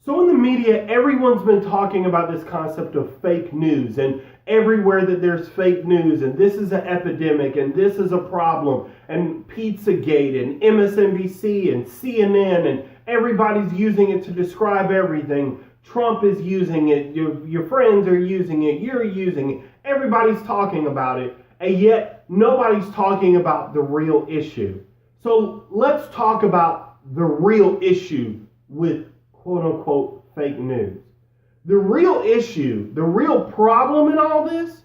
So in the media, everyone's been talking about this concept of fake news, and everywhere that there's fake news, and this is an epidemic, and this is a problem, and Pizzagate, and MSNBC, and CNN, and everybody's using it to describe everything. Trump is using it, your friends are using it, you're using it, everybody's talking about it, and yet nobody's talking about the real issue. So let's talk about the real issue with quote-unquote fake news. The real issue, the real problem in all this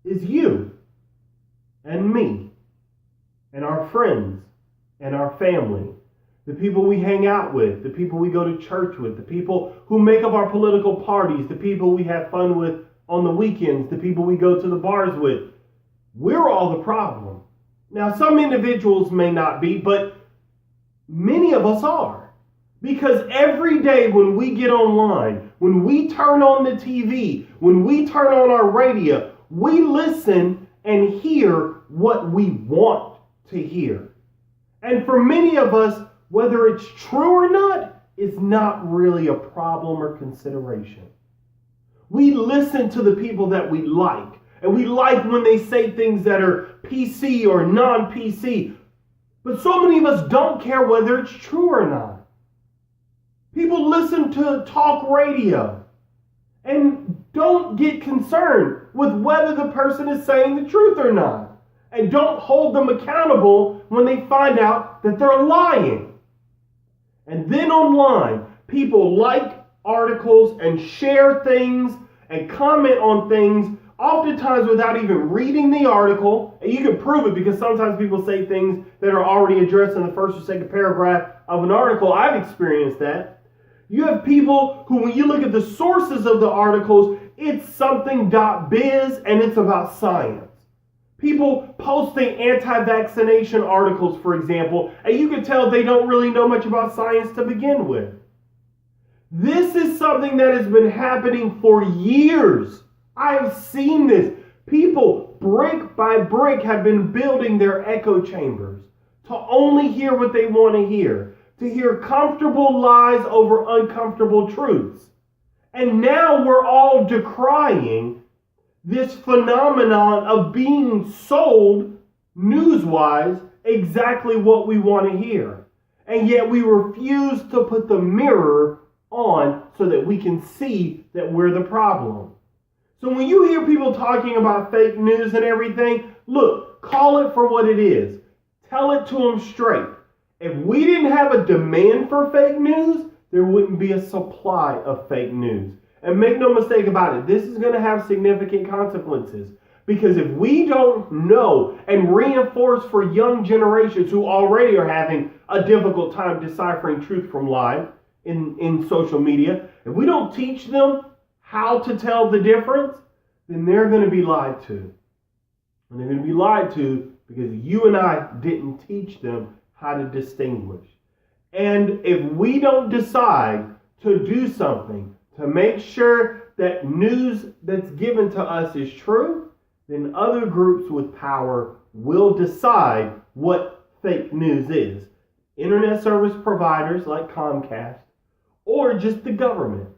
is you and me and our friends and our family, the people we hang out with, the people we go to church with, the people who make up our political parties, the people we have fun with on the weekends, the people we go to the bars with. We're all the problem. Now, some individuals may not be, but many of us are. Because every day when we get online, when we turn on the TV, when we turn on our radio, we listen and hear what we want to hear. And for many of us, whether it's true or not, is not really a problem or consideration. We listen to the people that we like, and we like when they say things that are PC or non-PC. But so many of us don't care whether it's true or not. People listen to talk radio and don't get concerned with whether the person is saying the truth or not. And don't hold them accountable when they find out that they're lying. And then online, people like articles and share things and comment on things, oftentimes without even reading the article. And you can prove it because sometimes people say things that are already addressed in the first or second paragraph of an article. I've experienced that. You have people who, when you look at the sources of the articles, it's something.biz and it's about science. People posting anti-vaccination articles, for example, and you can tell they don't really know much about science to begin with. This is something that has been happening for years. I have seen this. People, brick by brick, have been building their echo chambers to only hear what they want to hear comfortable lies over uncomfortable truths. And now we're all decrying this phenomenon of being sold, news-wise, exactly what we want to hear. And yet we refuse to put the mirror on so that we can see that we're the problem. So when you hear people talking about fake news and everything, look, call it for what it is. Tell it to them straight. If we didn't have a demand for fake news, there wouldn't be a supply of fake news. And make no mistake about it, this is going to have significant consequences. Because if we don't know and reinforce for young generations who already are having a difficult time deciphering truth from lie in social media, if we don't teach them how to tell the difference, then they're going to be lied to. And they're going to be lied to because you and I didn't teach them how to distinguish. And if we don't decide to do something to make sure that news that's given to us is true, then other groups with power will decide what fake news is. Internet service providers like Comcast, or just the government.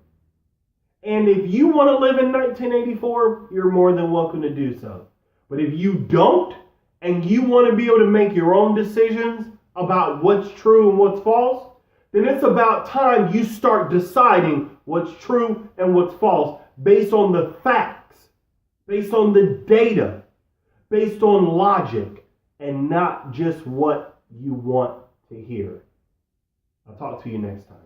And if you want to live in 1984, you're more than welcome to do so. But if you don't, and you want to be able to make your own decisions about what's true and what's false, then it's about time you start deciding what's true and what's false based on the facts, based on the data, based on logic, and not just what you want to hear. I'll talk to you next time.